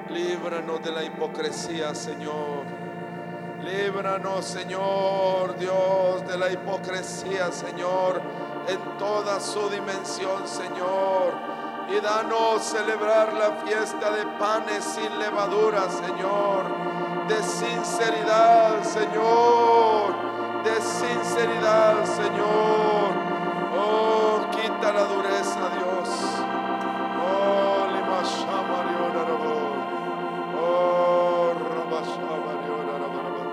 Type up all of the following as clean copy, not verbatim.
Líbranos de la hipocresía, Señor. Líbranos, Señor Dios, de la hipocresía, Señor, en toda su dimensión, Señor. Y danos celebrar la fiesta de panes sin levadura, Señor. De sinceridad, Señor. De sinceridad, Señor. Oh, quita la dureza, Dios. Oh, lima shama riona rabo. Oh, rabashama riona rabo.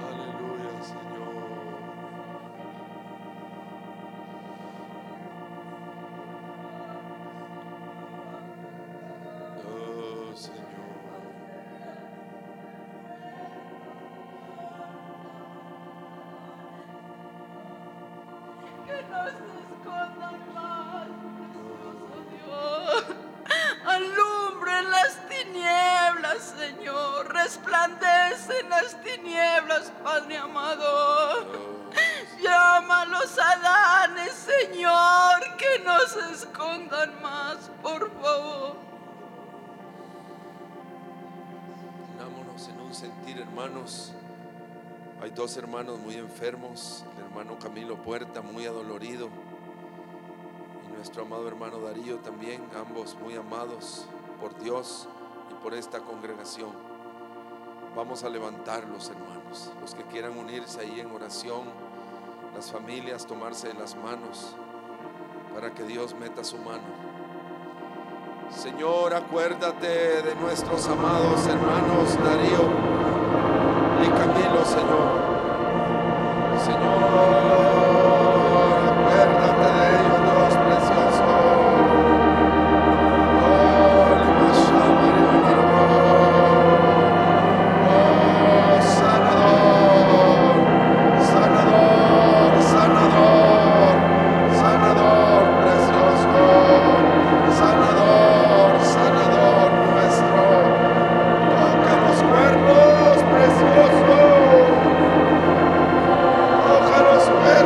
Aleluya, Señor. Oh, Señor. Que no se escondan más, precioso Dios. Alumbra en las tinieblas, Señor. Resplandece en las tinieblas, Padre amado. Llama a los Adanes, Señor, que no se escondan más, por favor. Unámonos en un sentir, hermanos. Hay dos hermanos muy enfermos. El hermano Camilo Puerta, muy adolorido, y nuestro amado hermano Darío también, ambos muy amados por Dios y por esta congregación. Vamos a levantarlos, hermanos, los que quieran unirse ahí en oración, las familias, tomarse de las manos para que Dios meta su mano. Señor, acuérdate de nuestros amados hermanos Darío y Camilo, Señor. Señor, acuérdate de ellos, Dios precioso. Oh, lima shama riona rabo. Oh, sanador, sanador, sanador, sanador precioso, sanador, sanador nuestro. Toca los cuerpos, precioso. Toca los cuerpos.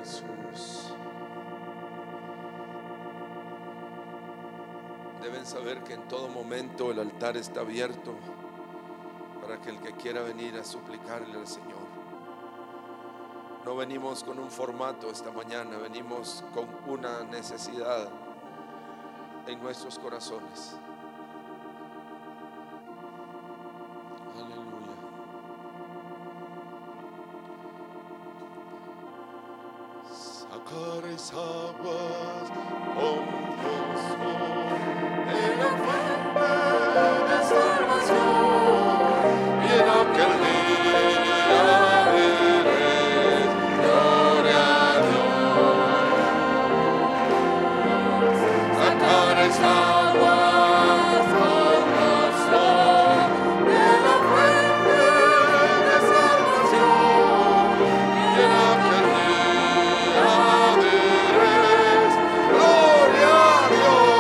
Jesús. Deben saber que en todo momento el altar está abierto para que el que quiera venir a suplicarle al Señor. No venimos con un formato esta mañana, venimos con una necesidad en nuestros corazones. Aleluya. Sacaréis aguas con gozo de la fuente de salvación, y en aquel día veréis gloria a Dios. Sacaréis aguas con gozo de la fuente de salvación, y en aquel día veréis gloria a Dios.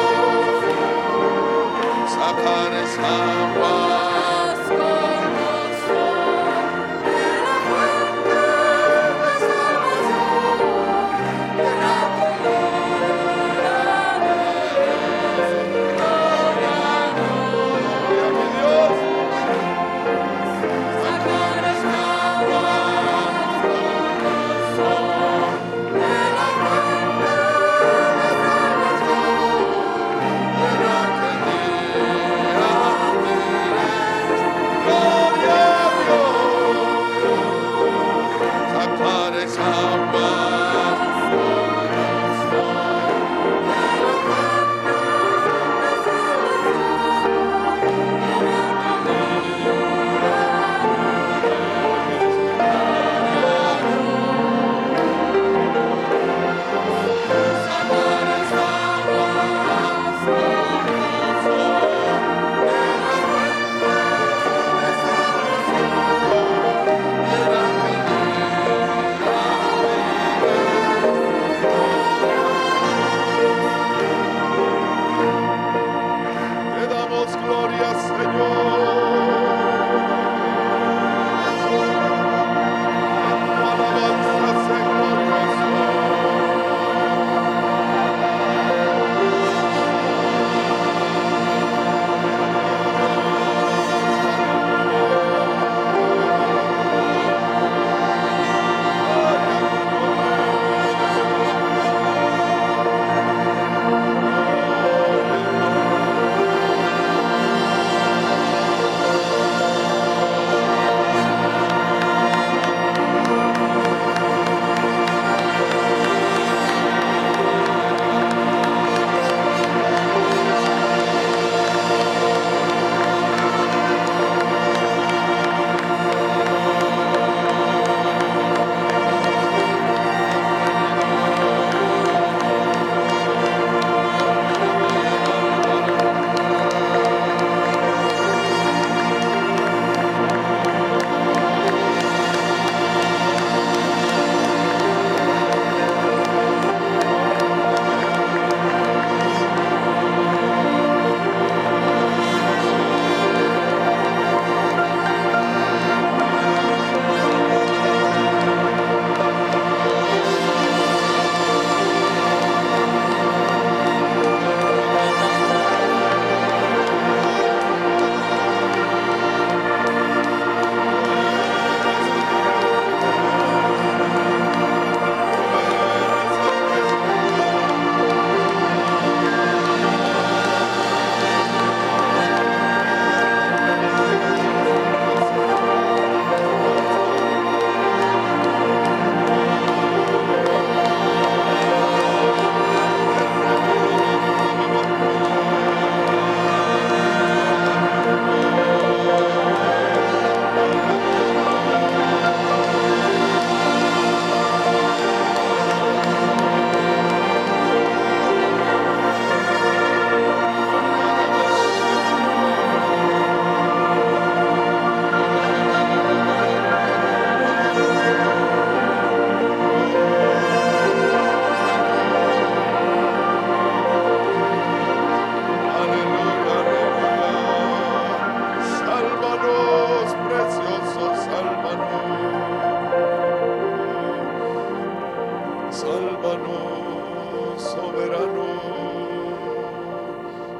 Sálvanos, soberano,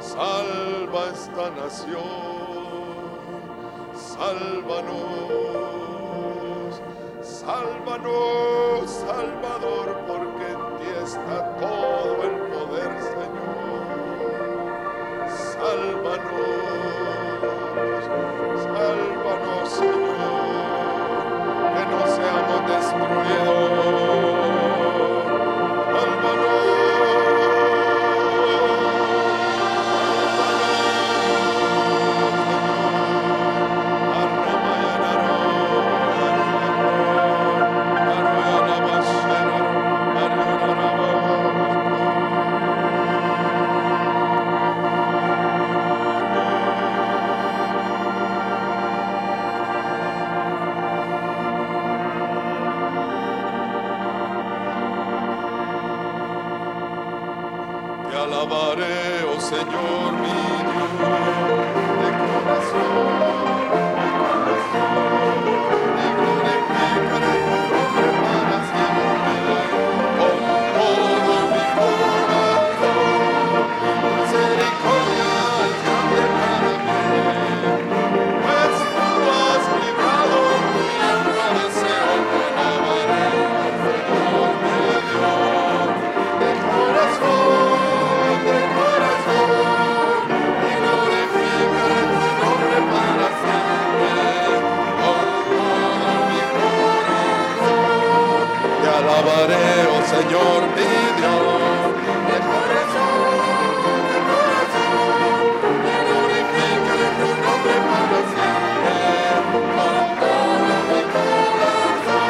salva esta nación, sálvanos, sálvanos, Salvador, porque en ti está todo el poder, Señor. Sálvanos, sálvanos, Señor, que no seamos destruidos. Te alabaré, oh Señor mi Dios, de corazón, te glorificaré tu nombre para siempre, con todo mi corazón. Misericordia grande para mí, pues tú has librado mi alma de Seol. Te alabaré, Señor mi Dios, de corazón. Alabaré, oh Señor mi Dios, de corazón, y glorificaré tu nombre para siempre, con todo mi corazón.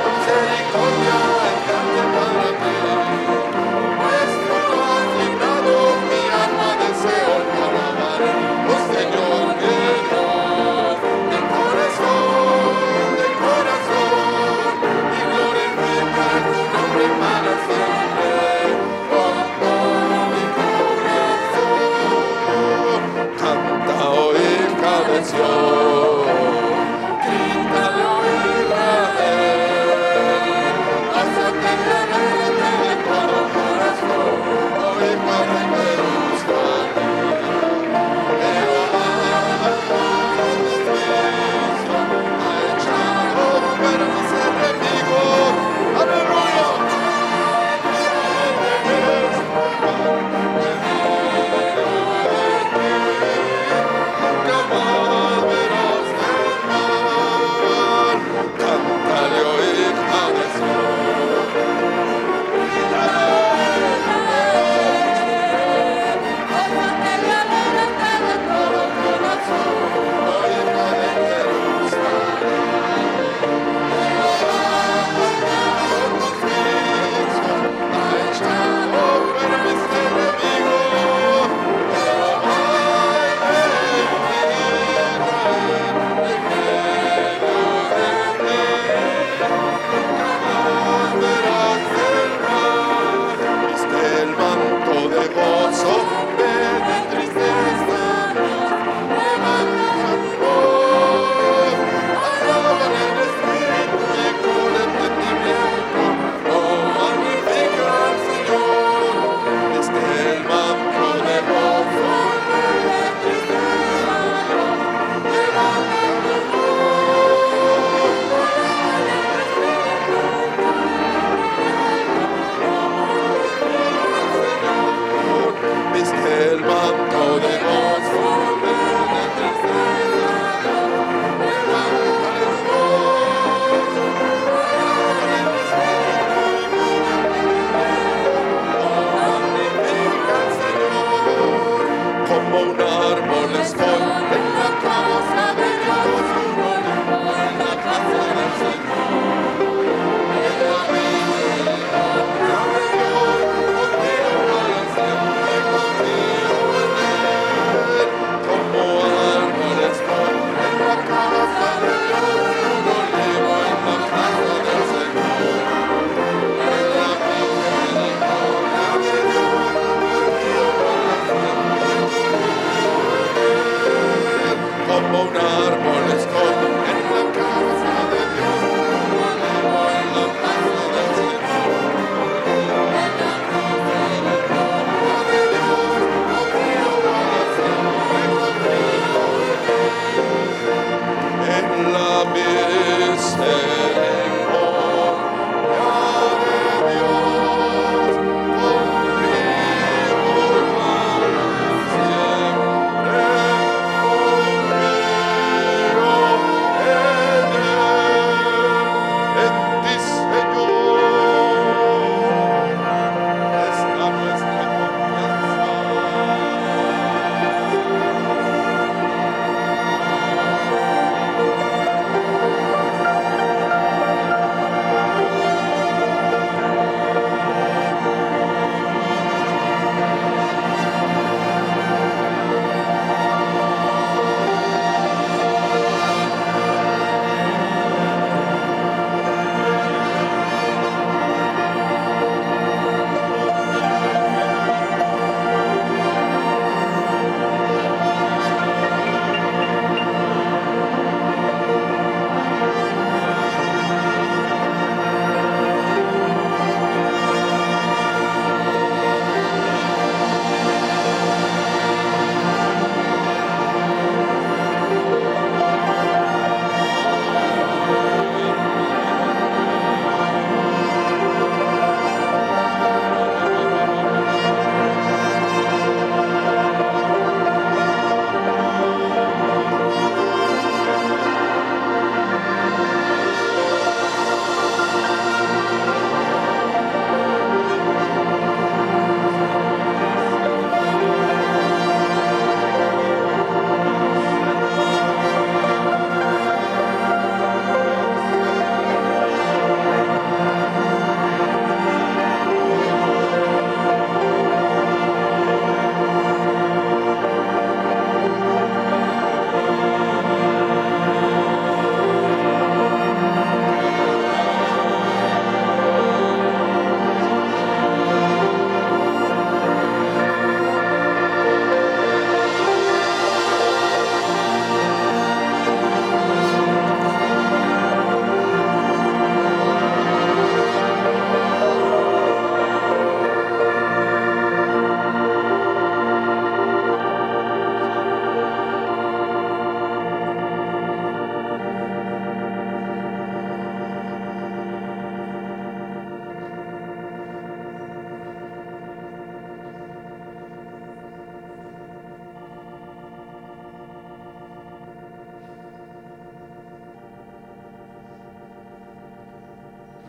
Misericordia es grande para mí, pues tú has librado mi alma de Seol. Alabaré, oh Señor mi Dios, de corazón, de corazón, y glorificaré tu nombre para siempre, con todo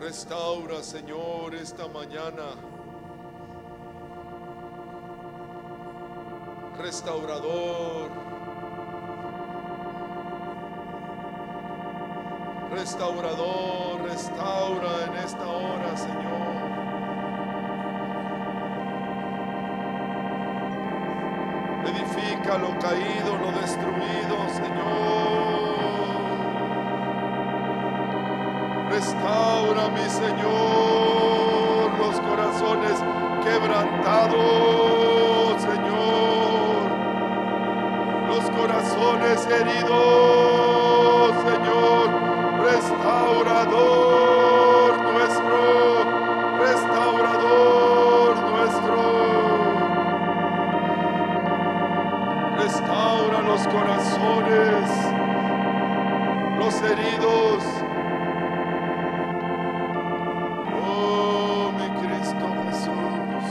Restaura, Señor, esta mañana. Restaurador. Restaurador, restaura en esta hora, Señor. Edifica lo caído, lo destruido, Señor. Restaura, mi Señor, los corazones quebrantados, Señor. Los corazones heridos, Señor. Restaurador nuestro, restaurador nuestro. Restaura los corazones, los heridos. Oh, mi Cristo Jesús.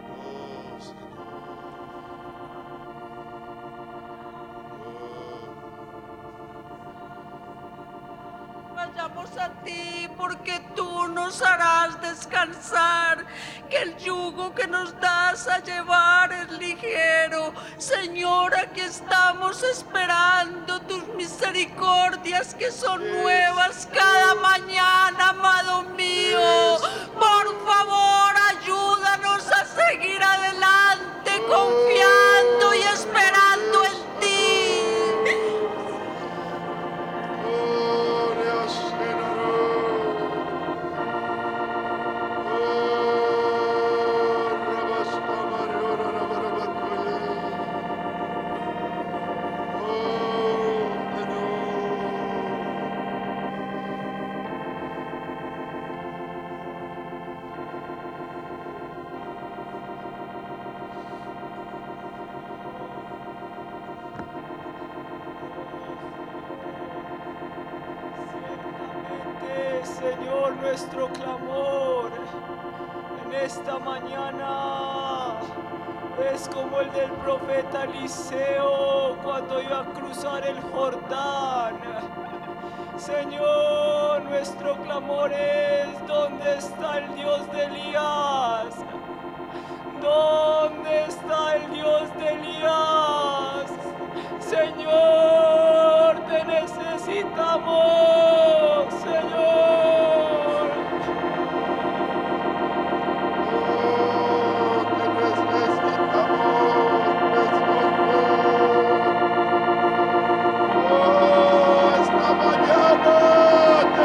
Oh, Señor. Vayamos a ti porque tú nos harás descansar, que el yugo que nos das a llevar es ligero. Señor, aquí estamos esperando tus misericordias que son nuevas cada mañana, amado mío. Por favor, ayúdanos a seguir adelante confiando y esperando en ti. nuestro clamor en esta mañana es como el del profeta Eliseo cuando iba a cruzar el Jordán. Señor, nuestro clamor es: ¿dónde está el Dios de Elías? ¿Dónde está el Dios de Elías? Señor, te necesitamos, Señor. Te necesitamos, esta mañana te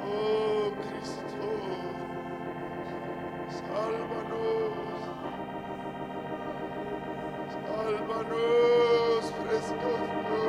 Oh Cristo, sálvanos, precioso.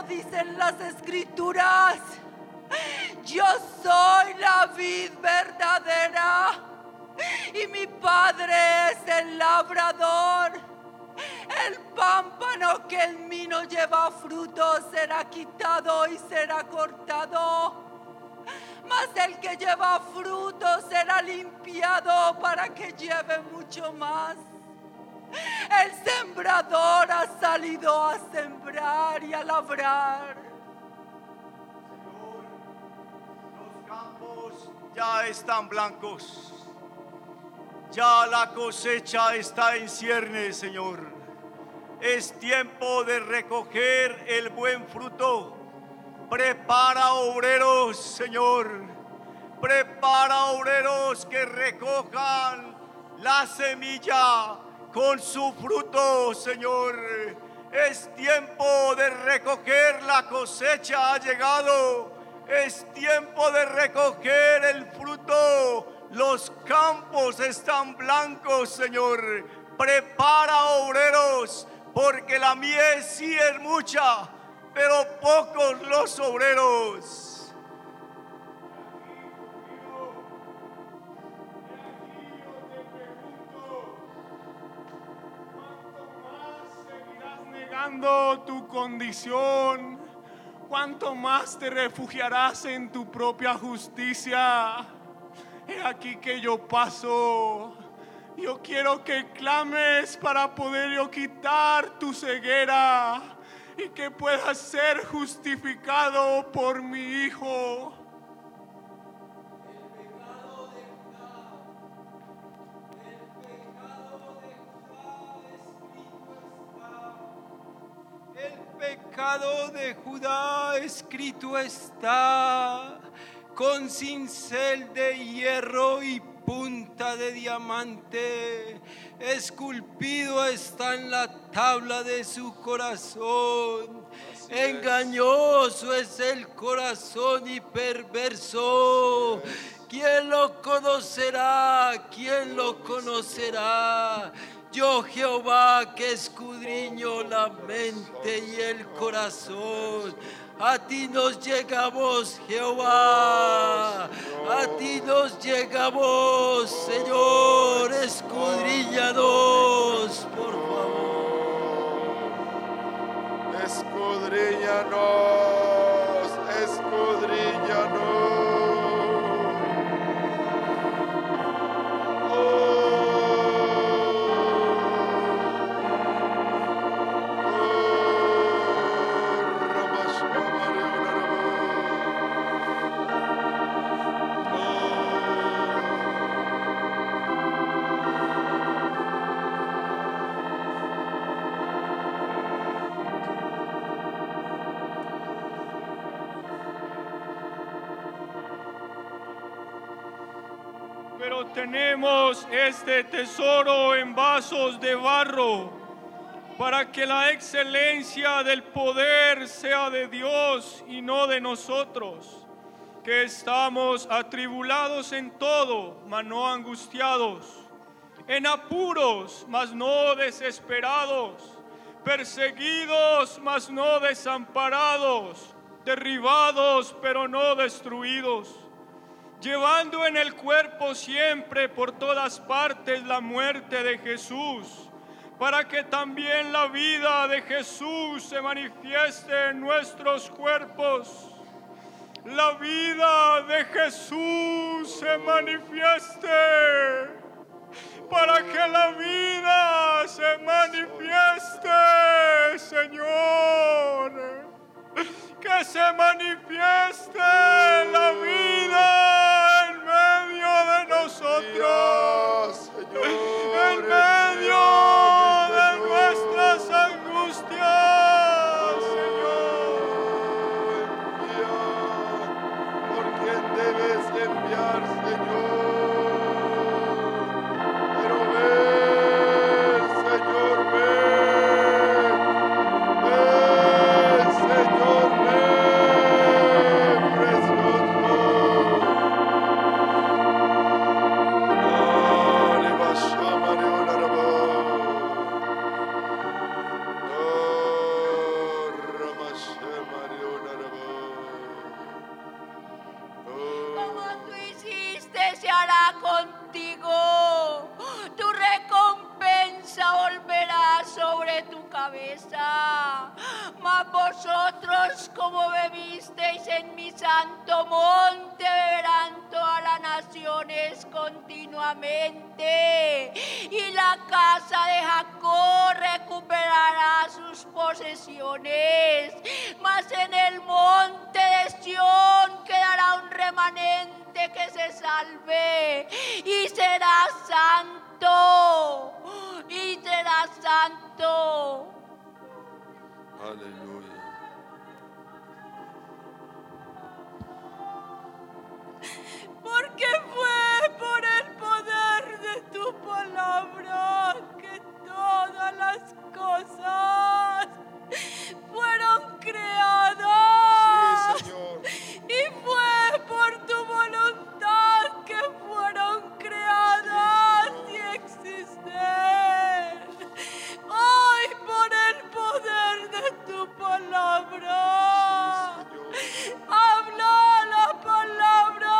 dicen las Escrituras, yo soy la vid verdadera y mi Padre es el labrador. El pámpano que en mí no lleva fruto será quitado y será cortado, mas el que lleva fruto será limpiado para que lleve mucho más. El sembrador ha salido a sembrar y a labrar. Señor, los campos ya están blancos. Ya la cosecha está en ciernes, Señor. Es tiempo de recoger el buen fruto. Prepara obreros, Señor. Prepara obreros que recojan la semilla con su fruto, Señor. Es tiempo de recoger la cosecha, ha llegado. Es tiempo de recoger el fruto. Los campos están blancos, Señor. Prepara obreros, porque la mies sí es mucha, pero pocos los obreros. Negando tu condición, cuánto más te refugiarás en tu propia justicia. He aquí que yo paso. Yo quiero que clames para poder yo quitar tu ceguera y que puedas ser justificado por mi Hijo. El pecado de Judá escrito está, con cincel de hierro y punta de diamante, esculpido está en la tabla de su corazón. Engañoso es el corazón y perverso. ¿Quién lo conocerá? ¿Quién lo conocerá? Yo, Jehová, que escudriño la mente y el corazón. A ti nos llegamos, Jehová. A ti nos llegamos, Señor. Escudriñanos, por favor. Escudriñanos, escudriñanos. Pero tenemos este tesoro en vasos de barro, para que la excelencia del poder sea de Dios y no de nosotros, que estamos atribulados en todo, mas no angustiados, en apuros, mas no desesperados, perseguidos, mas no desamparados, derribados, pero no destruidos, llevando en el cuerpo siempre por todas partes la muerte de Jesús, para que también la vida de Jesús se manifieste en nuestros cuerpos. La vida de Jesús se manifieste, para que la vida se manifieste, Señor. Que se manifieste la vida en medio de nosotros, en medio de nuestras angustias, Señor. Envía, por quien debes enviar, Señor. Pero ven, Señor, ven. Ven, Señor, ven, precioso. Oh, le basham sobre tu cabeza. Mas vosotros, como bebisteis en mi santo monte, beberán todas las naciones continuamente. Y la casa de Jacob recuperará sus posesiones. Mas en el monte de Sión quedará un remanente que se salve y será santo, y será santo. Aleluya. Porque fue por el poder de tu palabra que todas las cosas fueron creadas. Sí, Señor. Y fue por tu voluntad que fueron creadas y existen. Hoy por el poder de tu palabra. Habla la palabra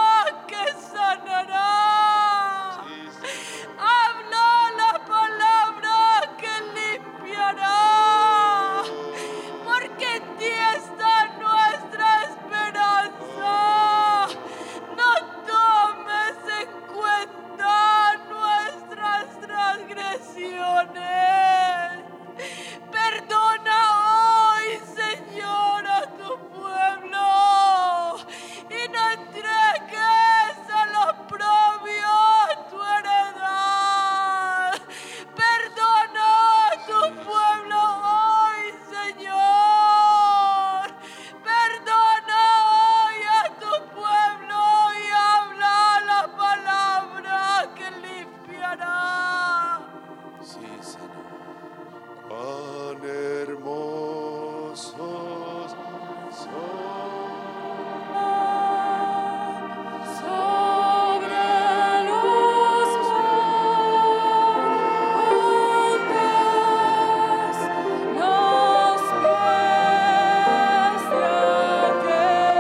que sanará. Habla la palabra que limpiará. Porque en ti está nuestra esperanza. No tomes en cuenta nuestras transgresiones. Perdona hoy, Señor, a tu pueblo y no entregues al oprobio tu heredad. Perdona a tu pueblo hoy, Señor. Perdona hoy a tu pueblo y habla la palabra que limpiará. Sí, Señor. Cuán hermosos son. Sobre los montes, los pies de aquel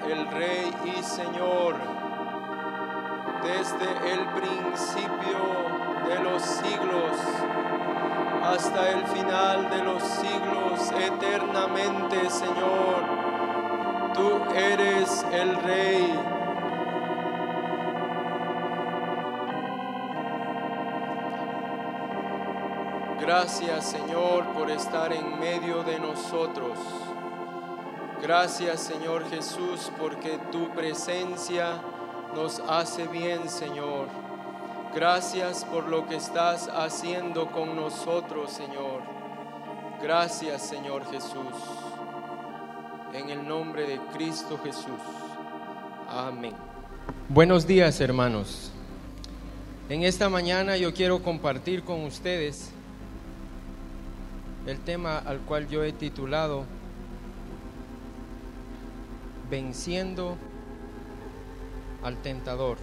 que el Rey y Señor, desde el principio de los siglos hasta el final de los siglos, eternamente, Señor. Tú eres el Rey. Gracias, Señor, por estar en medio de nosotros. Gracias, Señor Jesús, porque tu presencia nos hace bien, Señor. Gracias por lo que estás haciendo con nosotros, Señor. Gracias, Señor Jesús. En el nombre de Cristo Jesús. Amén. Buenos días, hermanos. En esta mañana yo quiero compartir con ustedes el tema al cual yo he titulado Venciendo al tentador.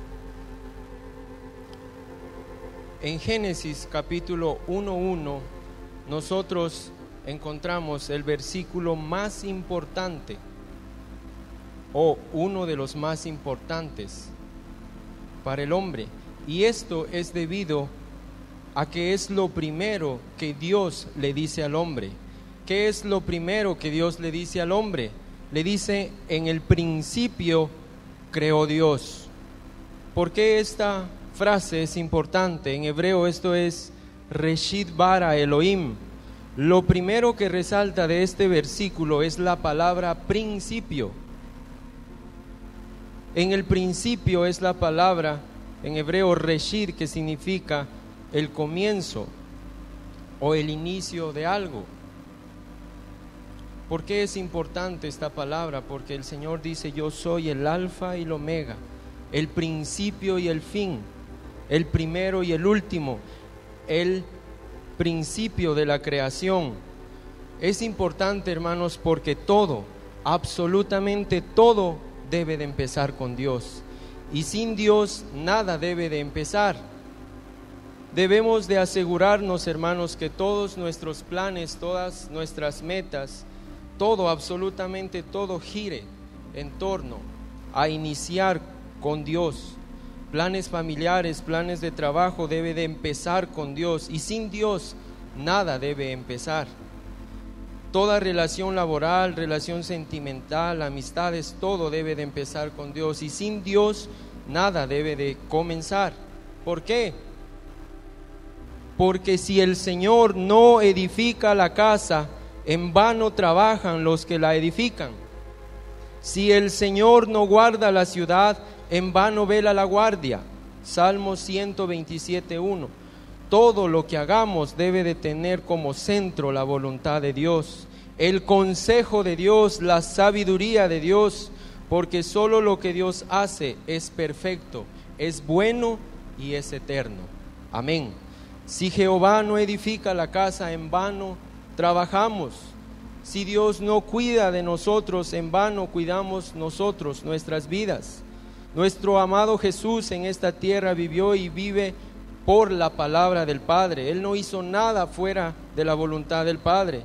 En Génesis capítulo 1:1 nosotros encontramos el versículo más importante, o uno de los más importantes para el hombre, y esto es debido a que es lo primero que Dios le dice al hombre. ¿Qué es lo primero que Dios le dice al hombre? Le dice: en el principio creó Dios. ¿Por qué esta frase es importante? En hebreo esto es Reshit bara Elohim. Lo primero que resalta de este versículo es la palabra principio. En el principio es la palabra en hebreo Reshit, que significa el comienzo o el inicio de algo. ¿Por qué es importante esta palabra? Porque el Señor dice: yo soy el alfa y el omega, el principio y el fin, el primero y el último, el principio de la creación. Es importante, hermanos, porque todo, absolutamente todo, debe de empezar con Dios, y sin Dios nada debe de empezar. Debemos de asegurarnos, hermanos, que todos nuestros planes, todas nuestras metas, todo, absolutamente todo, gire en torno a iniciar con Dios. Planes familiares, planes de trabajo debe de empezar con Dios, y sin Dios nada debe empezar. Toda relación laboral, relación sentimental, amistades, todo debe de empezar con Dios, y sin Dios nada debe de comenzar. ¿Por qué? Porque si el Señor no edifica la casa, en vano trabajan los que la edifican. Si el Señor no guarda la ciudad, en vano vela la guardia. Salmo 127:1. Todo lo que hagamos debe de tener como centro la voluntad de Dios, el consejo de Dios, la sabiduría de Dios, porque solo lo que Dios hace es perfecto, es bueno y es eterno. Amén. Si Jehová no edifica la casa, en vano trabajamos. Si Dios no cuida de nosotros, en vano cuidamos nosotros nuestras vidas. Nuestro amado Jesús en esta tierra vivió y vive por la palabra del Padre. Él no hizo nada fuera de la voluntad del Padre.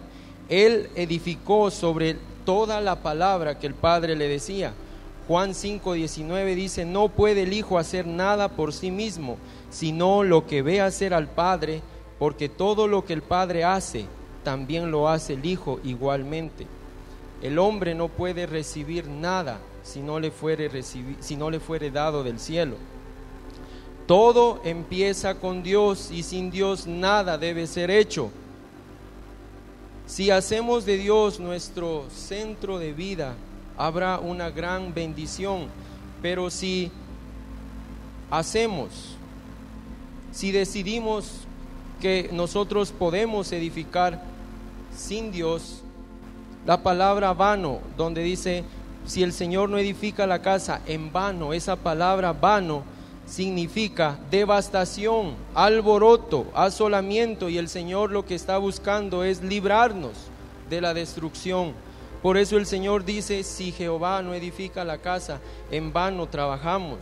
Él edificó sobre toda la palabra que el Padre le decía. Juan 5:19 dice: no puede el Hijo hacer nada por sí mismo, sino lo que ve hacer al Padre, porque todo lo que el Padre hace, también lo hace el Hijo igualmente. El hombre no puede recibir nada si no le fuere dado del cielo. Todo empieza con Dios, y sin Dios nada debe ser hecho. Si hacemos de Dios nuestro centro de vida, habrá una gran bendición. Pero si decidimos que nosotros podemos edificar sin Dios, la palabra vano, donde dice: si el Señor no edifica la casa, en vano, esa palabra vano significa devastación, alboroto, asolamiento, y el Señor lo que está buscando es librarnos de la destrucción. Por eso el Señor dice: si Jehová no edifica la casa, en vano trabajamos.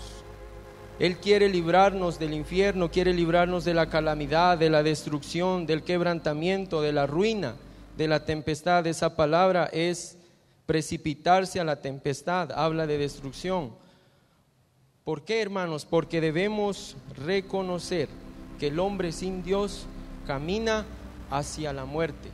Él quiere librarnos del infierno, quiere librarnos de la calamidad, de la destrucción, del quebrantamiento, de la ruina, de la tempestad. Esa palabra es precipitarse a la tempestad, habla de destrucción. ¿Por qué, hermanos? Porque debemos reconocer que el hombre sin Dios camina hacia la muerte.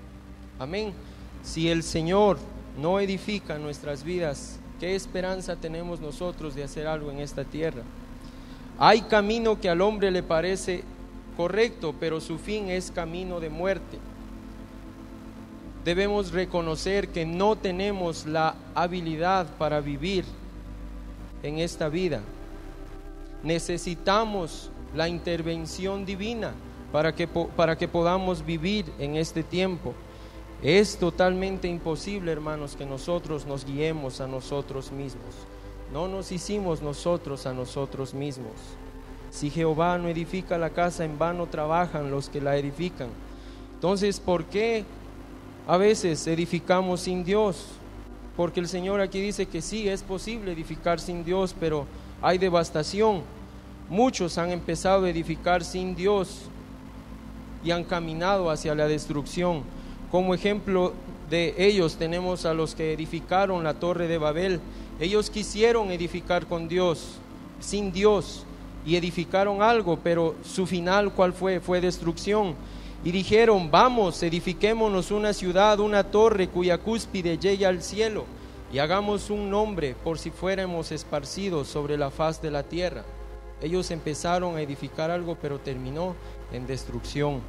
Amén. Si el Señor no edifica nuestras vidas, ¿qué esperanza tenemos nosotros de hacer algo en esta tierra? Hay camino que al hombre le parece correcto, pero su fin es camino de muerte. Debemos reconocer que no tenemos la habilidad para vivir en esta vida. Necesitamos la intervención divina para que podamos vivir en este tiempo. Es totalmente imposible, hermanos, que nosotros nos guiemos a nosotros mismos. No nos hicimos nosotros a nosotros mismos. Si Jehová no edifica la casa, en vano trabajan los que la edifican. Entonces, ¿por qué a veces edificamos sin Dios? Porque el Señor aquí dice que sí, es posible edificar sin Dios, pero hay devastación. Muchos han empezado a edificar sin Dios y han caminado hacia la destrucción. Como ejemplo de ellos tenemos a los que edificaron la torre de Babel. Ellos quisieron edificar con Dios, sin Dios, y edificaron algo, pero su final, ¿cuál fue? Fue destrucción. Y dijeron: vamos, edifiquémonos una ciudad, una torre cuya cúspide llegue al cielo, y hagamos un nombre por si fuéramos esparcidos sobre la faz de la tierra. Ellos empezaron a edificar algo, pero terminó en destrucción.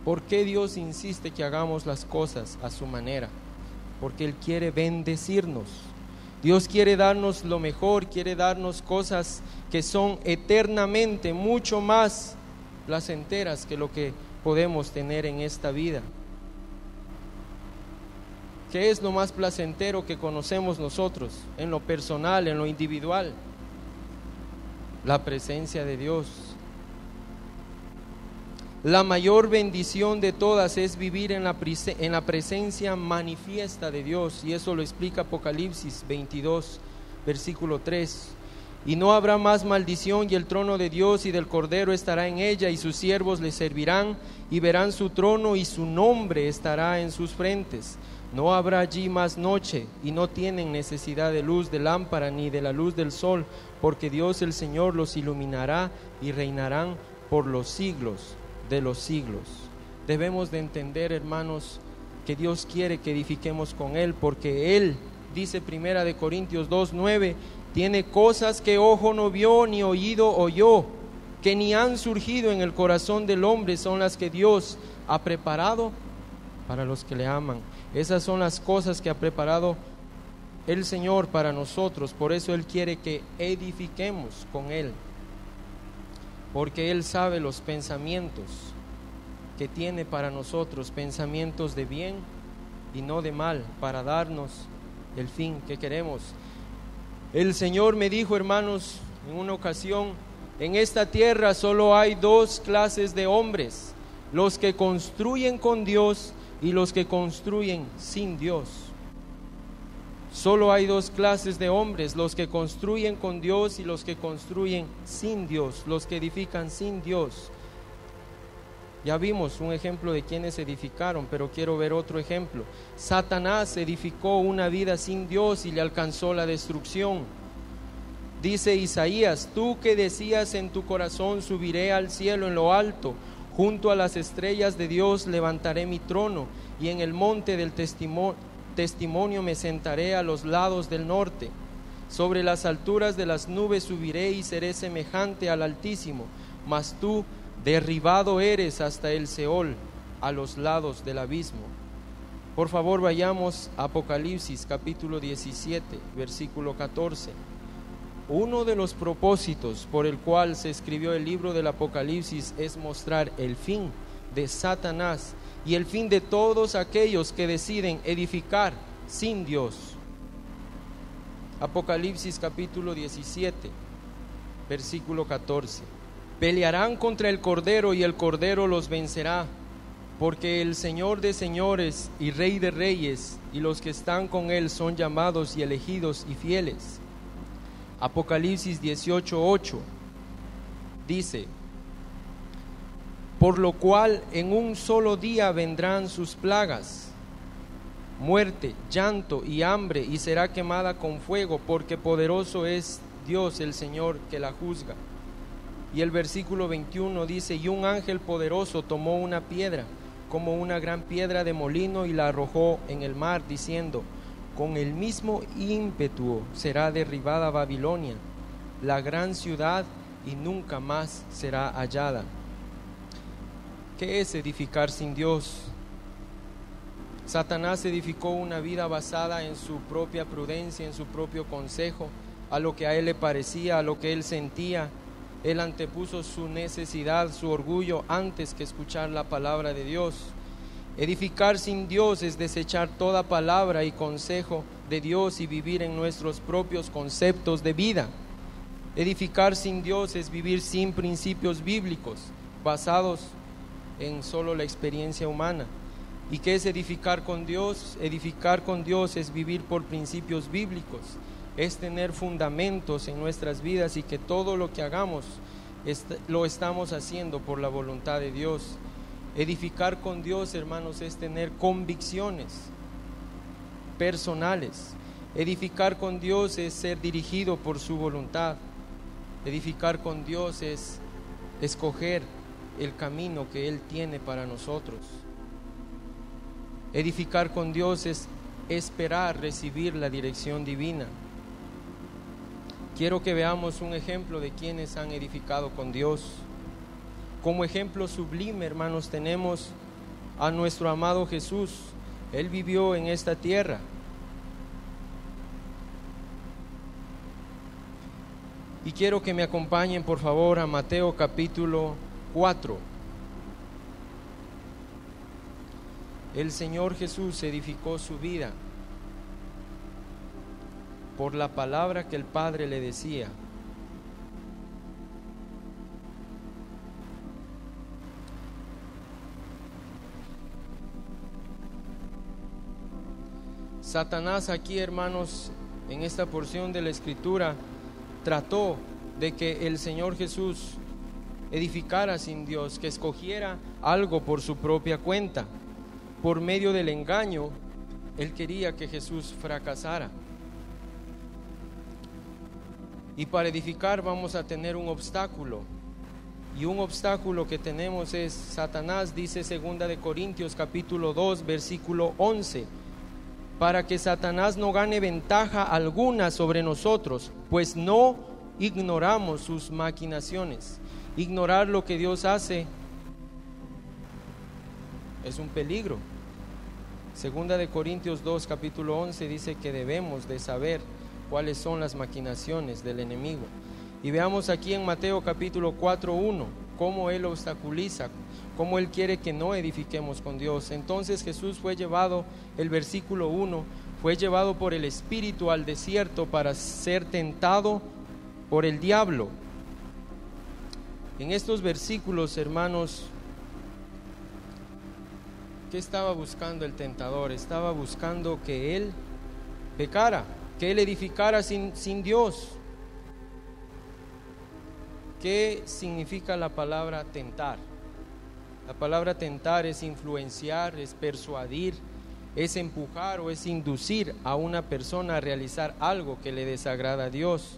¿Por qué Dios insiste que hagamos las cosas a su manera? Porque Él quiere bendecirnos. Dios quiere darnos lo mejor, quiere darnos cosas que son eternamente mucho más placenteras que lo que podemos tener en esta vida. ¿Qué es lo más placentero que conocemos nosotros en lo personal, en lo individual? La presencia de Dios. La mayor bendición de todas es vivir en la presencia manifiesta de Dios, y eso lo explica Apocalipsis 22, versículo 3. Y no habrá más maldición, y el trono de Dios y del Cordero estará en ella, y sus siervos le servirán, y verán su trono, y su nombre estará en sus frentes. No habrá allí más noche, y no tienen necesidad de luz de lámpara ni de la luz del sol, porque Dios el Señor los iluminará, y reinarán por los siglos de los siglos. Debemos de entender, hermanos, que Dios quiere que edifiquemos con Él, porque Él, dice 1 Corintios 2:9, tiene cosas que ojo no vio ni oído oyó, que ni han surgido en el corazón del hombre, son las que Dios ha preparado para los que le aman. Esas son las cosas que ha preparado el Señor para nosotros. Por eso Él quiere que edifiquemos con Él, porque Él sabe los pensamientos que tiene para nosotros, pensamientos de bien y no de mal, para darnos el fin que queremos. El Señor me dijo, hermanos, en una ocasión: en esta tierra solo hay dos clases de hombres, los que construyen con Dios y los que construyen sin Dios. Solo hay dos clases de hombres, los que construyen con Dios y los que construyen sin Dios, los que edifican sin Dios. Ya vimos un ejemplo de quienes edificaron, pero quiero ver otro ejemplo. Satanás edificó una vida sin Dios y le alcanzó la destrucción. Dice Isaías: tú que decías en tu corazón, subiré al cielo en lo alto, junto a las estrellas de Dios levantaré mi trono, y en el monte del testimonio me sentaré a los lados del norte. Sobre las alturas de las nubes subiré y seré semejante al Altísimo. Mas tú derribado eres hasta el Seol, a los lados del abismo. Por favor, vayamos a Apocalipsis capítulo 17, versículo 14. Uno de los propósitos por el cual se escribió el libro del Apocalipsis es mostrar el fin de Satanás y el fin de todos aquellos que deciden edificar sin Dios. Apocalipsis capítulo 17, versículo 14. Pelearán contra el Cordero y el Cordero los vencerá, porque el Señor de señores y Rey de reyes y los que están con Él son llamados y elegidos y fieles. Apocalipsis 18:8 dice: por lo cual en un solo día vendrán sus plagas, muerte, llanto y hambre, y será quemada con fuego, porque poderoso es Dios el Señor que la juzga. Y el versículo 21 dice: y un ángel poderoso tomó una piedra, como una gran piedra de molino, y la arrojó en el mar, diciendo: con el mismo ímpetu será derribada Babilonia, la gran ciudad, y nunca más será hallada. ¿Qué es edificar sin Dios? Satanás edificó una vida basada en su propia prudencia, en su propio consejo, a lo que a él le parecía, a lo que él sentía. Él antepuso su necesidad, su orgullo, antes que escuchar la palabra de Dios. Edificar sin Dios es desechar toda palabra y consejo de Dios y vivir en nuestros propios conceptos de vida. Edificar sin Dios es vivir sin principios bíblicos basados en solo la experiencia humana. ¿Y qué es edificar con Dios? Edificar con Dios es vivir por principios bíblicos, es tener fundamentos en nuestras vidas y que todo lo que hagamos lo estamos haciendo por la voluntad de Dios. Edificar con Dios, hermanos, es tener convicciones personales. Edificar con Dios es ser dirigido por su voluntad. Edificar con Dios es escoger el camino que Él tiene para nosotros. Edificar con Dios es esperar recibir la dirección divina. Quiero que veamos un ejemplo de quienes han edificado con Dios. Como ejemplo sublime, hermanos, tenemos a nuestro amado Jesús. Él vivió en esta tierra. Y quiero que me acompañen, por favor, a Mateo capítulo 4. El Señor Jesús edificó su vida por la palabra que el Padre le decía. Satanás aquí, hermanos, en esta porción de la Escritura, trató de que el Señor Jesús edificara sin Dios, que escogiera algo por su propia cuenta. Por medio del engaño, él quería que Jesús fracasara. Y para edificar vamos a tener un obstáculo. Y un obstáculo que tenemos es Satanás, dice 2 de Corintios capítulo 2, versículo 11, para que Satanás no gane ventaja alguna sobre nosotros, pues no ignoramos sus maquinaciones. Ignorar lo que Dios hace es un peligro. 2 de Corintios 2, capítulo 11 dice que debemos de saber cuáles son las maquinaciones del enemigo. Y veamos aquí en Mateo capítulo 4:1 cómo él obstaculiza, cómo él quiere que no edifiquemos con Dios. Entonces Jesús fue llevado, el versículo 1, fue llevado por el Espíritu al desierto para ser tentado por el diablo. En estos versículos, hermanos, ¿qué estaba buscando el tentador? Estaba buscando que él pecara, que él edificara sin Dios. ¿Qué significa la palabra tentar? La palabra tentar es influenciar, es persuadir, es empujar o es inducir a una persona a realizar algo que le desagrada a Dios.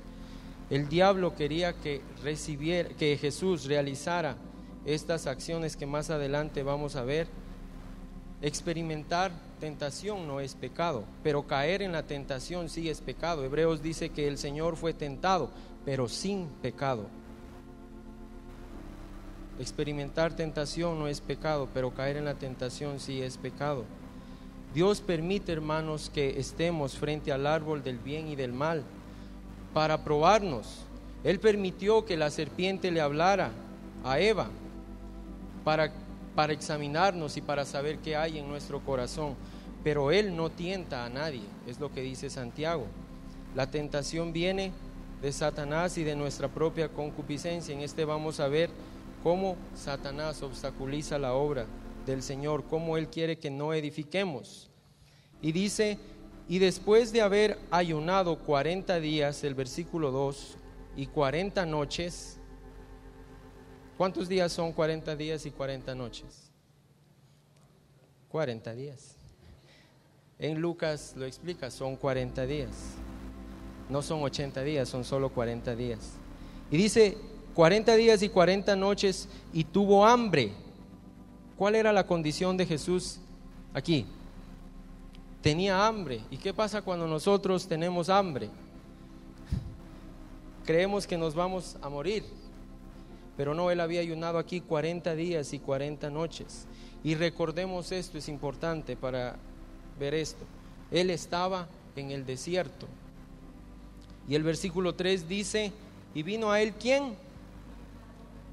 El diablo quería que Jesús realizara estas acciones que más adelante vamos a ver. Experimentar tentación no es pecado, pero caer en la tentación sí es pecado. Hebreos dice que el Señor fue tentado, pero sin pecado. Experimentar tentación no es pecado, pero caer en la tentación sí es pecado. Dios permite, hermanos, que estemos frente al árbol del bien y del mal para probarnos. Él permitió que la serpiente le hablara a Eva para examinarnos y para saber qué hay en nuestro corazón, pero Él no tienta a nadie, es lo que dice Santiago. La tentación viene de Satanás y de nuestra propia concupiscencia. En este vamos a ver cómo Satanás obstaculiza la obra del Señor, cómo Él quiere que no edifiquemos. Y dice, y después de haber ayunado 40 días, el versículo 2, y 40 noches, ¿cuántos días son 40 días y 40 noches? 40 días. En Lucas lo explica, son 40 días. No son 80 días, son solo 40 días. Y dice 40 días y 40 noches y tuvo hambre. ¿Cuál era la condición de Jesús aquí? Tenía hambre. ¿Y qué pasa cuando nosotros tenemos hambre? Creemos que nos vamos a morir. Pero no, Él había ayunado aquí 40 días y 40 noches. Y recordemos esto, es importante para ver esto. Él estaba en el desierto. Y el versículo 3 dice, y vino a él ¿quién?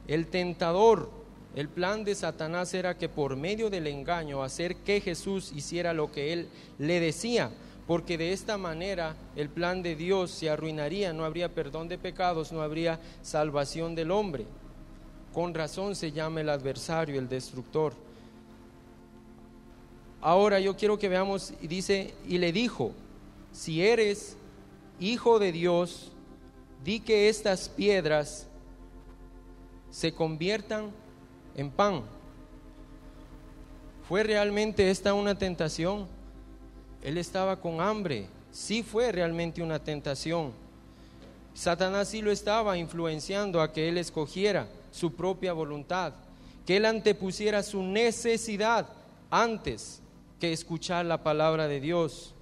El tentador. El plan de Satanás era que por medio del engaño hacer que Jesús hiciera lo que él le decía. porque de esta manera el plan de Dios se arruinaría, no habría perdón de pecados, no habría salvación del hombre. Con razón se llama el adversario, el destructor. Ahora yo quiero que veamos, y dice, y le dijo: si eres hijo de Dios, di que estas piedras se conviertan en pan. ¿Fue realmente esta una tentación? Él estaba con hambre, sí fue realmente una tentación. Satanás sí lo estaba influenciando a que él escogiera su propia voluntad, que él antepusiera su necesidad antes que escuchar la palabra de Dios.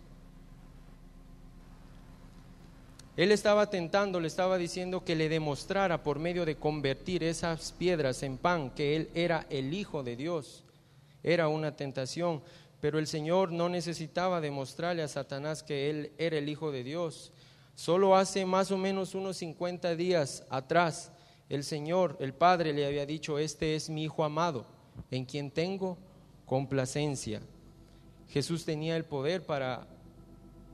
Él estaba tentando, le estaba diciendo que le demostrara por medio de convertir esas piedras en pan que él era el Hijo de Dios. Era una tentación, pero el Señor no necesitaba demostrarle a Satanás que él era el Hijo de Dios. Solo hace más o menos unos 50 días atrás, el Señor, el Padre, le había dicho: este es mi Hijo amado, en quien tengo complacencia. Jesús tenía el poder para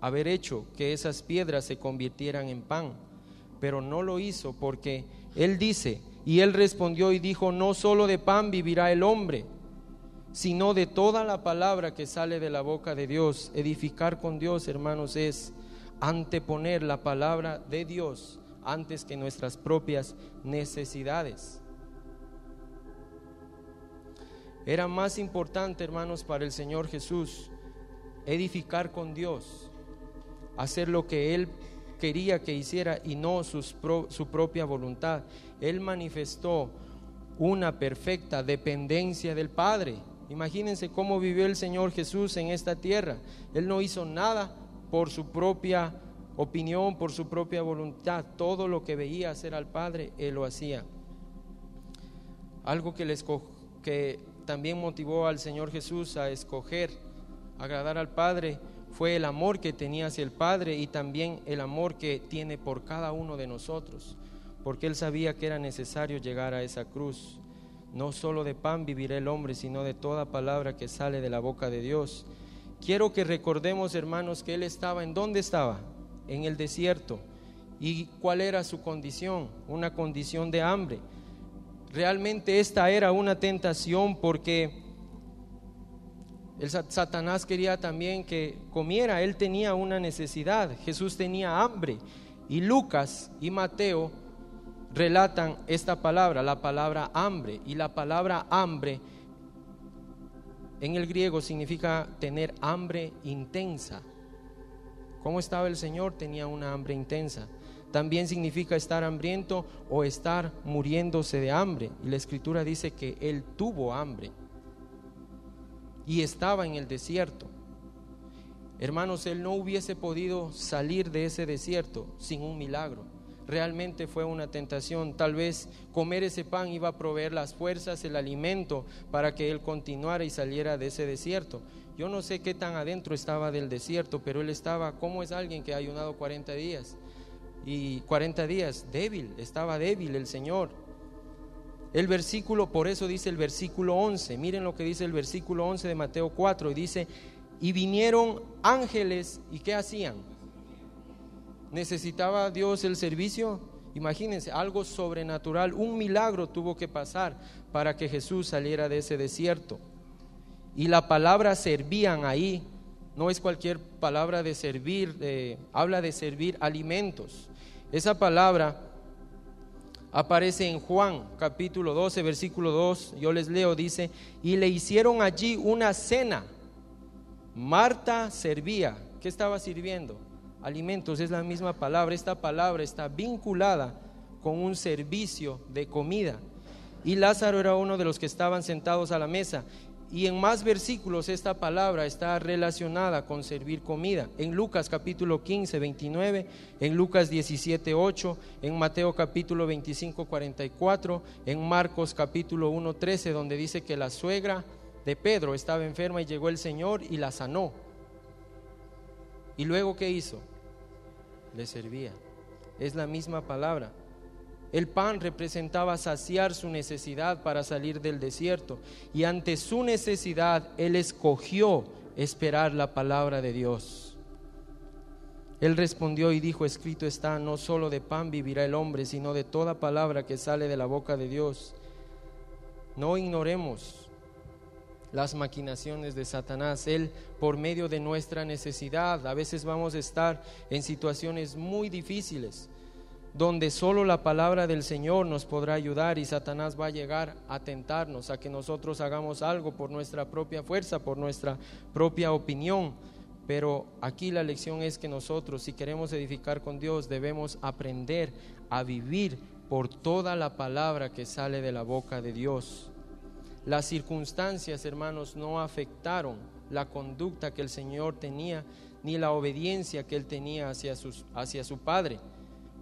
haber hecho que esas piedras se convirtieran en pan, pero no lo hizo, porque Él dice, y Él respondió y dijo: no solo de pan vivirá el hombre, sino de toda la palabra que sale de la boca de Dios. Edificar con Dios, hermanos, es anteponer la palabra de Dios antes que nuestras propias necesidades. Era más importante, hermanos, para el Señor Jesús edificar con Dios, hacer lo que Él quería que hiciera y no su propia voluntad. Él manifestó una perfecta dependencia del Padre. Imagínense cómo vivió el Señor Jesús en esta tierra. Él no hizo nada por su propia opinión, por su propia voluntad. Todo lo que veía hacer al Padre, Él lo hacía. Algo que también motivó al Señor Jesús a escoger agradar al Padre fue el amor que tenía hacia el Padre y también el amor que tiene por cada uno de nosotros, porque Él sabía que era necesario llegar a esa cruz. No solo de pan vivirá el hombre, sino de toda palabra que sale de la boca de Dios. Quiero que recordemos, hermanos, que Él estaba, ¿en dónde estaba? En el desierto. ¿Y cuál era su condición? Una condición de hambre. Realmente esta era una tentación, porque Satanás quería también que comiera. Él tenía una necesidad, Jesús tenía hambre, y Lucas y Mateo relatan esta palabra, la palabra hambre. Y la palabra hambre en el griego significa tener hambre intensa. ¿Cómo estaba el Señor? Tenía una hambre intensa. También significa estar hambriento o estar muriéndose de hambre. Y la Escritura dice que Él tuvo hambre y estaba en el desierto. Hermanos, Él no hubiese podido salir de ese desierto sin un milagro. Realmente fue una tentación. Tal vez comer ese pan iba a proveer las fuerzas, el alimento para que Él continuara y saliera de ese desierto. Yo no sé qué tan adentro estaba del desierto, pero Él estaba, ¿cómo es alguien que ha ayunado 40 días? Y 40 días, débil, estaba débil el Señor. El versículo, por eso dice el versículo 11, miren lo que dice el versículo 11 de Mateo 4, y dice: y vinieron ángeles, ¿y qué hacían? ¿Necesitaba Dios el servicio? Imagínense, algo sobrenatural, un milagro tuvo que pasar para que Jesús saliera de ese desierto. Y la palabra servían ahí no es cualquier palabra de servir, habla de servir alimentos. Esa palabra aparece en Juan capítulo 12 versículo 2, yo les leo, dice: y le hicieron allí una cena. Marta servía. ¿Qué estaba sirviendo? Alimentos, es la misma palabra. Esta palabra está vinculada con un servicio de comida. Y Lázaro era uno de los que estaban sentados a la mesa. Y en más versículos esta palabra está relacionada con servir comida. En Lucas capítulo 15, 29, en Lucas 17, 8, en Mateo capítulo 25, 44, en Marcos capítulo 1, 13, donde dice que la suegra de Pedro estaba enferma y llegó el Señor y la sanó. ¿Y luego qué hizo? Le servía. Es la misma palabra. El pan representaba saciar su necesidad para salir del desierto, y ante su necesidad Él escogió esperar la palabra de Dios. Él respondió y dijo: escrito está, no solo de pan vivirá el hombre, sino de toda palabra que sale de la boca de Dios. No ignoremos las maquinaciones de Satanás. Él, por medio de nuestra necesidad, a veces vamos a estar en situaciones muy difíciles, donde solo la palabra del Señor nos podrá ayudar, y Satanás va a llegar a tentarnos a que nosotros hagamos algo por nuestra propia fuerza, por nuestra propia opinión. Pero aquí la lección es que nosotros, si queremos edificar con Dios, debemos aprender a vivir por toda la palabra que sale de la boca de Dios. Las circunstancias, hermanos, no afectaron la conducta que el Señor tenía, ni la obediencia que Él tenía hacia su Padre.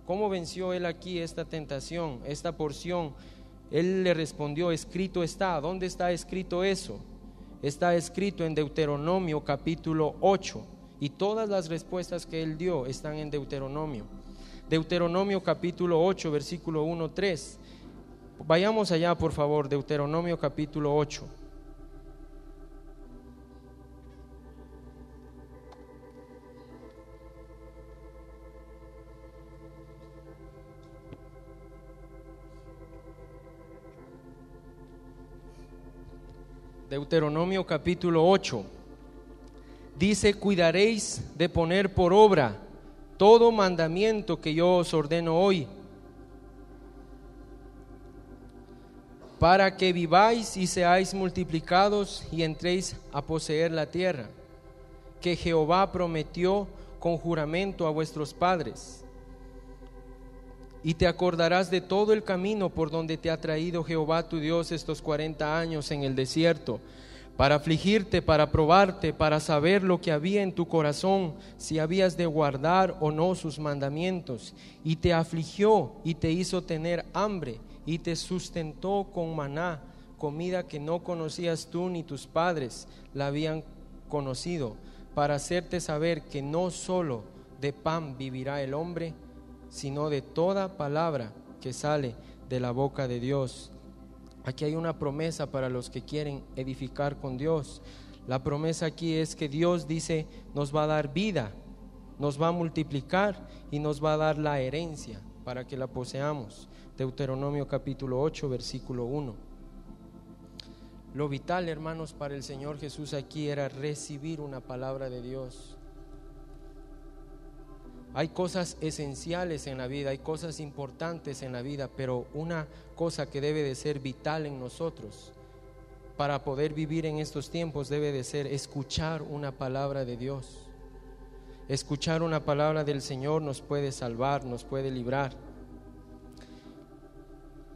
¿Cómo venció Él aquí esta tentación, esta porción? Él le respondió: escrito está. ¿Dónde está escrito eso? Está escrito en Deuteronomio capítulo 8, y todas las respuestas que Él dio están en Deuteronomio. Deuteronomio capítulo 8, versículo 1-3. Vayamos allá, por favor. Deuteronomio capítulo 8. Deuteronomio capítulo 8 dice: cuidaréis de poner por obra todo mandamiento que yo os ordeno hoy, para que viváis y seáis multiplicados y entréis a poseer la tierra que Jehová prometió con juramento a vuestros padres. Y te acordarás de todo el camino por donde te ha traído Jehová tu Dios estos 40 años en el desierto, para afligirte, para probarte, para saber lo que había en tu corazón, si habías de guardar o no sus mandamientos. Y te afligió y te hizo tener hambre, y te sustentó con maná, comida que no conocías tú ni tus padres la habían conocido, para hacerte saber que no solo de pan vivirá el hombre, sino de toda palabra que sale de la boca de Dios. Aquí hay una promesa para los que quieren edificar con Dios. La promesa aquí es que Dios dice: nos va a dar vida, nos va a multiplicar y nos va a dar la herencia para que la poseamos. Deuteronomio capítulo 8, versículo 1. Lo vital, hermanos, para el Señor Jesús aquí era recibir una palabra de Dios. Hay cosas esenciales en la vida, hay cosas importantes en la vida, pero una cosa que debe de ser vital en nosotros para poder vivir en estos tiempos debe de ser escuchar una palabra de Dios. Escuchar una palabra del Señor nos puede salvar, nos puede librar.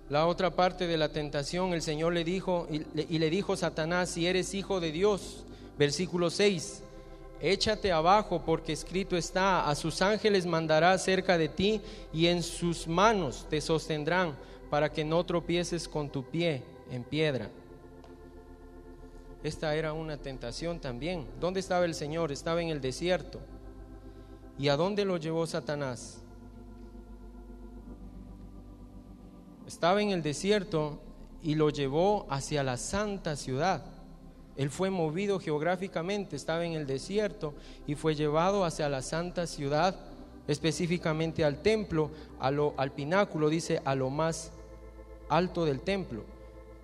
La otra parte de la tentación, el Señor le dijo, y le dijo Satanás: si eres hijo de Dios, versículo 6, échate abajo, porque escrito está: a sus ángeles mandará cerca de ti, y en sus manos te sostendrán, para que no tropieces con tu pie en piedra. Esta era una tentación también. ¿Dónde estaba el Señor? Estaba en el desierto. ¿Y a dónde lo llevó Satanás? Estaba en el desierto y lo llevó hacia la santa ciudad. Él fue movido geográficamente, estaba en el desierto y fue llevado hacia la santa ciudad, específicamente al templo, al pináculo, dice, a lo más alto del templo.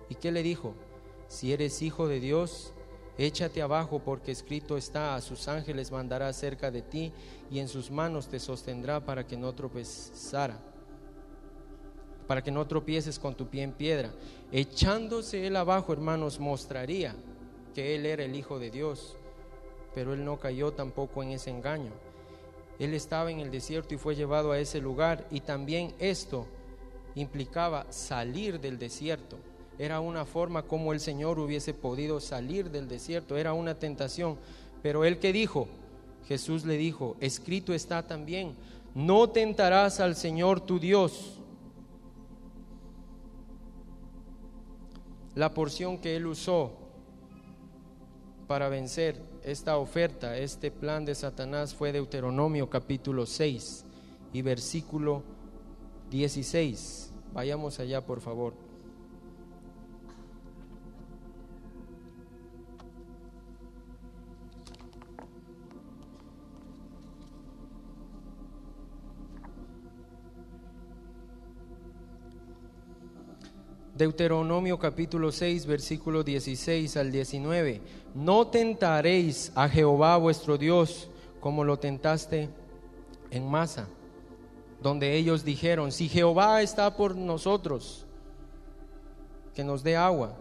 ¿Y qué le dijo? Si eres hijo de Dios, échate abajo, porque escrito está: a sus ángeles mandará cerca de ti, y en sus manos te sostendrá para que no tropieces con tu pie en piedra. Echándose él abajo, hermanos, mostraría que él era el Hijo de Dios, pero él no cayó tampoco en ese engaño. Él estaba en el desierto y fue llevado a ese lugar, y también esto implicaba salir del desierto. Era una forma como el Señor hubiese podido salir del desierto, era una tentación. Pero él, ¿qué dijo? Jesús le dijo: escrito está también: no tentarás al Señor tu Dios. La porción que él usó para vencer esta oferta, este plan de Satanás, fue Deuteronomio capítulo 6 y versículo 16. Vayamos allá, por favor. Deuteronomio capítulo 6, versículo 16 al 19. No tentaréis a Jehová vuestro Dios como lo tentaste en Masa, donde ellos dijeron: si Jehová está por nosotros, que nos dé agua.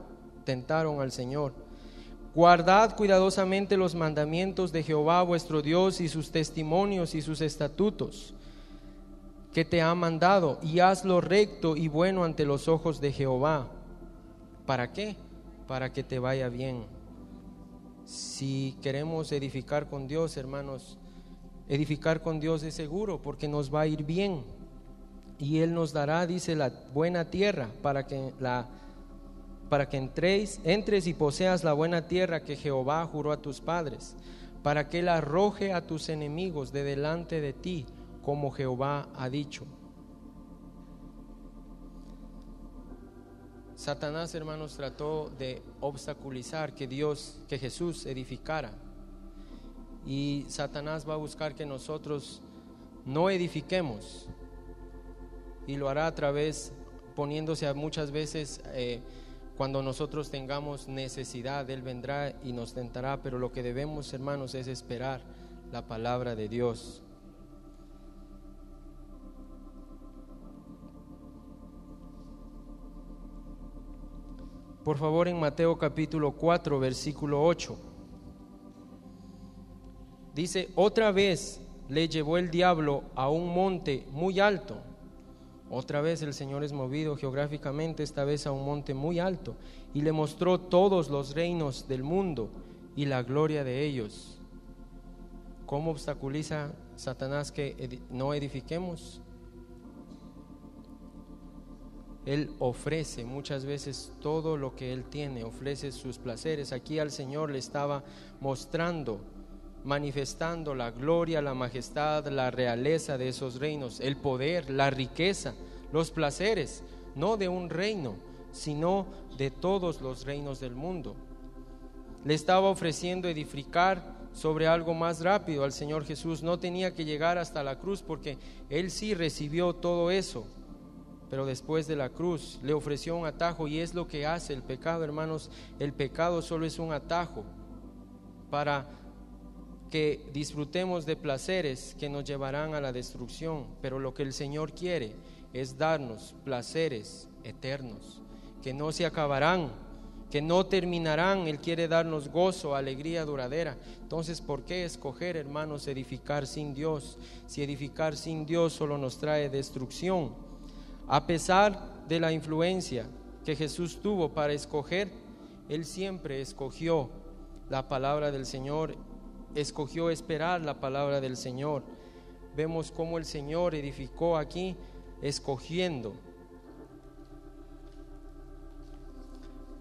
Tentaron al Señor. Guardad cuidadosamente los mandamientos de Jehová vuestro Dios y sus testimonios y sus estatutos que te ha mandado, y haz lo recto y bueno ante los ojos de Jehová. ¿Para qué? Para que te vaya bien. Si queremos edificar con Dios, hermanos, edificar con Dios es seguro, porque nos va a ir bien, y Él nos dará, dice, la buena tierra para que entres y poseas la buena tierra que Jehová juró a tus padres, para que Él arroje a tus enemigos de delante de ti, como Jehová ha dicho. Satanás, hermanos, trató de obstaculizar que Jesús edificara, y Satanás va a buscar que nosotros no edifiquemos, y lo hará a través, poniéndose muchas veces cuando nosotros tengamos necesidad. Él vendrá y nos tentará, pero lo que debemos, hermanos, es esperar la palabra de Dios. Por favor, en Mateo capítulo 4, versículo 8. Dice: otra vez le llevó el diablo a un monte muy alto. Otra vez el Señor es movido geográficamente, esta vez a un monte muy alto, y le mostró todos los reinos del mundo y la gloria de ellos. ¿Cómo obstaculiza Satanás que no edifiquemos? Él ofrece muchas veces todo lo que Él tiene, ofrece sus placeres. Aquí al Señor le estaba mostrando, manifestando la gloria, la majestad, la realeza de esos reinos, el poder, la riqueza, los placeres, no de un reino, sino de todos los reinos del mundo. Le estaba ofreciendo edificar sobre algo más rápido al Señor Jesús. No tenía que llegar hasta la cruz, porque Él sí recibió todo eso. Pero después de la cruz le ofreció un atajo, y es lo que hace el pecado, hermanos. El pecado solo es un atajo para que disfrutemos de placeres que nos llevarán a la destrucción. Pero lo que el Señor quiere es darnos placeres eternos, que no se acabarán, que no terminarán. Él quiere darnos gozo, alegría duradera. Entonces, ¿por qué escoger, hermanos, edificar sin Dios? Si edificar sin Dios solo nos trae destrucción. A pesar de la influencia que Jesús tuvo para escoger, Él siempre escogió la palabra del Señor, escogió esperar la palabra del Señor. Vemos cómo el Señor edificó aquí escogiendo.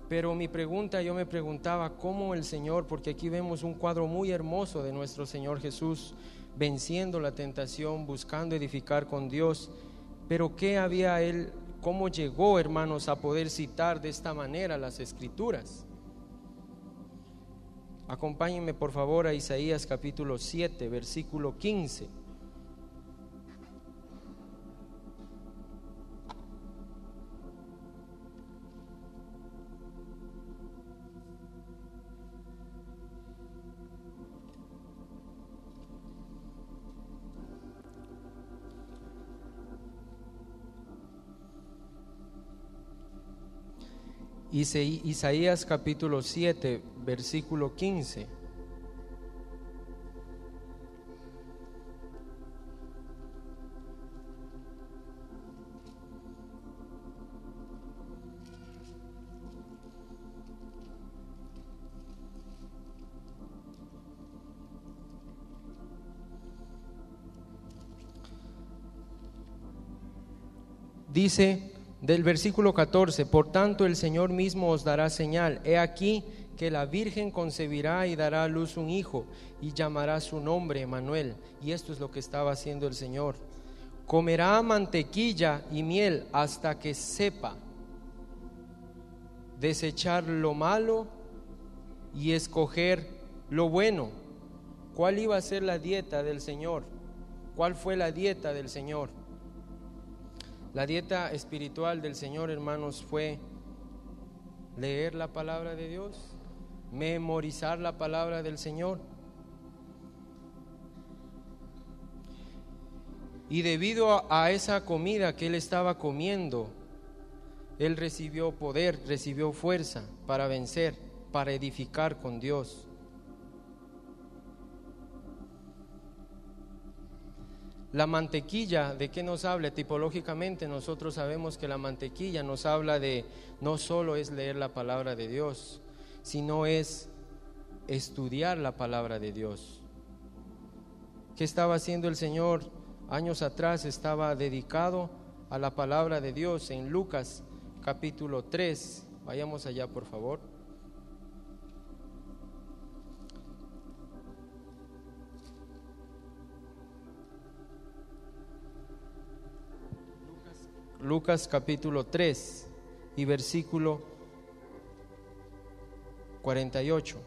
Pero yo me preguntaba cómo el Señor, porque aquí vemos un cuadro muy hermoso de nuestro Señor Jesús venciendo la tentación, buscando edificar con Dios. Pero ¿qué había Él? ¿Cómo llegó, hermanos, a poder citar de esta manera las Escrituras? Acompáñenme por favor a Isaías capítulo 7, versículo 15. Isaías capítulo 7, versículo 15. Dice del versículo 14: por tanto el Señor mismo os dará señal, he aquí que la Virgen concebirá y dará a luz un hijo, y llamará su nombre Emmanuel. Y esto es lo que estaba haciendo el Señor. Comerá mantequilla y miel hasta que sepa desechar lo malo y escoger lo bueno. ¿Cuál iba a ser la dieta del Señor? ¿Cuál fue la dieta del Señor? La dieta espiritual del Señor, hermanos, fue leer la palabra de Dios, memorizar la palabra del Señor. Y debido a esa comida que él estaba comiendo, él recibió poder, recibió fuerza para vencer, para edificar con Dios. La mantequilla, ¿de qué nos habla? Tipológicamente nosotros sabemos que la mantequilla nos habla de, no solo es leer la palabra de Dios, sino es estudiar la palabra de Dios. ¿Qué estaba haciendo el Señor? Años atrás estaba dedicado a la palabra de Dios en Lucas capítulo 3. Vayamos allá, por favor. Lucas capítulo 3 y versículo 48.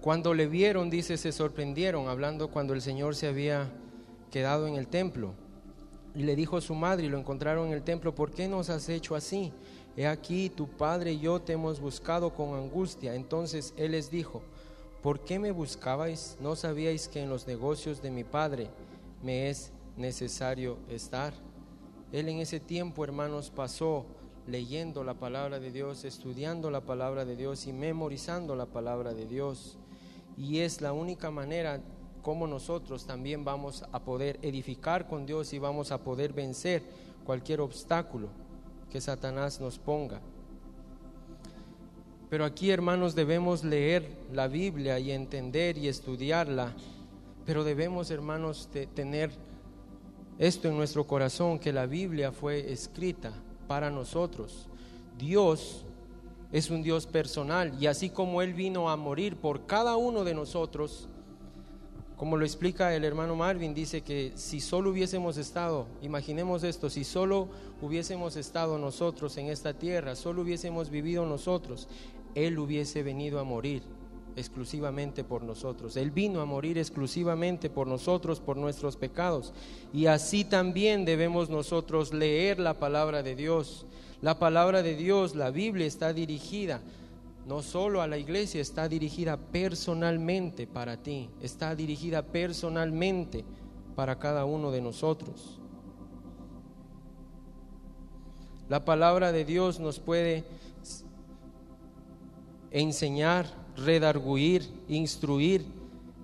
Cuando le vieron, dice, se sorprendieron, hablando cuando el Señor se había quedado en el templo. Y le dijo a su madre, y lo encontraron en el templo: ¿por qué nos has hecho así? He aquí, tu padre y yo te hemos buscado con angustia. Entonces él les dijo: ¿por qué me buscabais? ¿No sabíais que en los negocios de mi padre me es necesario estar? Él en ese tiempo, hermanos, pasó leyendo la palabra de Dios, estudiando la palabra de Dios y memorizando la palabra de Dios. Y es la única manera como nosotros también vamos a poder edificar con Dios y vamos a poder vencer cualquier obstáculo que Satanás nos ponga. Pero aquí, hermanos, debemos leer la Biblia y entender y estudiarla, pero debemos, hermanos, de tener esto en nuestro corazón, que la Biblia fue escrita para nosotros. Dios es un Dios personal, y así como Él vino a morir por cada uno de nosotros, como lo explica el hermano Marvin, dice que si solo hubiésemos estado, imaginemos esto, si solo hubiésemos estado nosotros en esta tierra, solo hubiésemos vivido nosotros, Él hubiese venido a morir exclusivamente por nosotros. Él vino a morir exclusivamente por nosotros, por nuestros pecados. Y así también debemos nosotros leer la palabra de Dios. La palabra de Dios, la Biblia, está dirigida no solo a la iglesia, está dirigida personalmente para ti, está dirigida personalmente para cada uno de nosotros. La palabra de Dios nos puede enseñar, redarguir, instruir,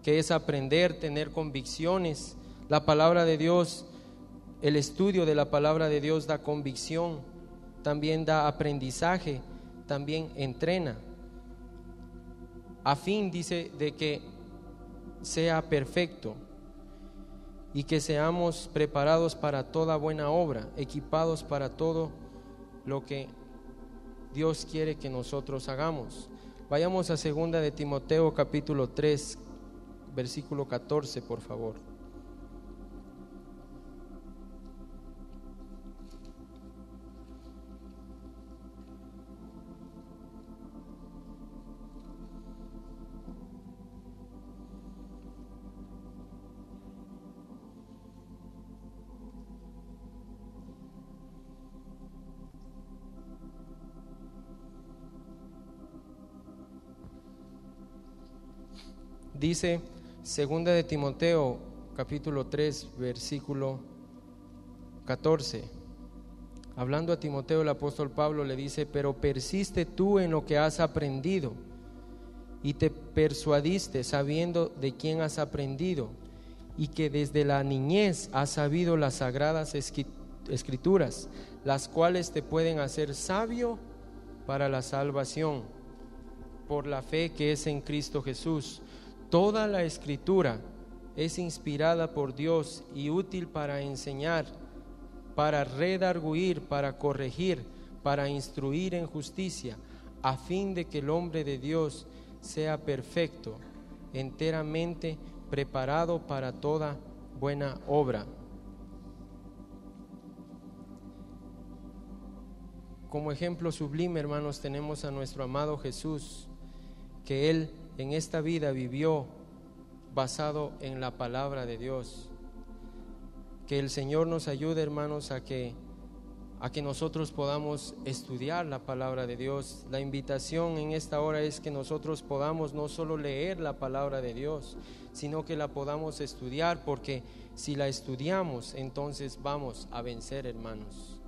que es aprender, tener convicciones. La palabra de Dios, el estudio de la palabra de Dios da convicción, también da aprendizaje, también entrena, a fin, dice, de que sea perfecto y que seamos preparados para toda buena obra, equipados para todo lo que Dios quiere que nosotros hagamos. Vayamos a 2 de Timoteo capítulo 3, versículo 14, por favor. Dice 2 de Timoteo capítulo 3 versículo 14, hablando a Timoteo, el apóstol Pablo le dice: pero persiste tú en lo que has aprendido y te persuadiste, sabiendo de quién has aprendido, y que desde la niñez has sabido las sagradas escrituras, las cuales te pueden hacer sabio para la salvación por la fe que es en Cristo Jesús. Toda la escritura es inspirada por Dios y útil para enseñar, para redarguir, para corregir, para instruir en justicia, a fin de que el hombre de Dios sea perfecto, enteramente preparado para toda buena obra. Como ejemplo sublime, hermanos, tenemos a nuestro amado Jesús, que Él en esta vida vivió basado en la palabra de Dios. Que el Señor nos ayude, hermanos, a que nosotros podamos estudiar la palabra de Dios. La invitación en esta hora es que nosotros podamos no solo leer la palabra de Dios, sino que la podamos estudiar, porque si la estudiamos, entonces vamos a vencer, hermanos.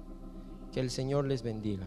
Que el Señor les bendiga.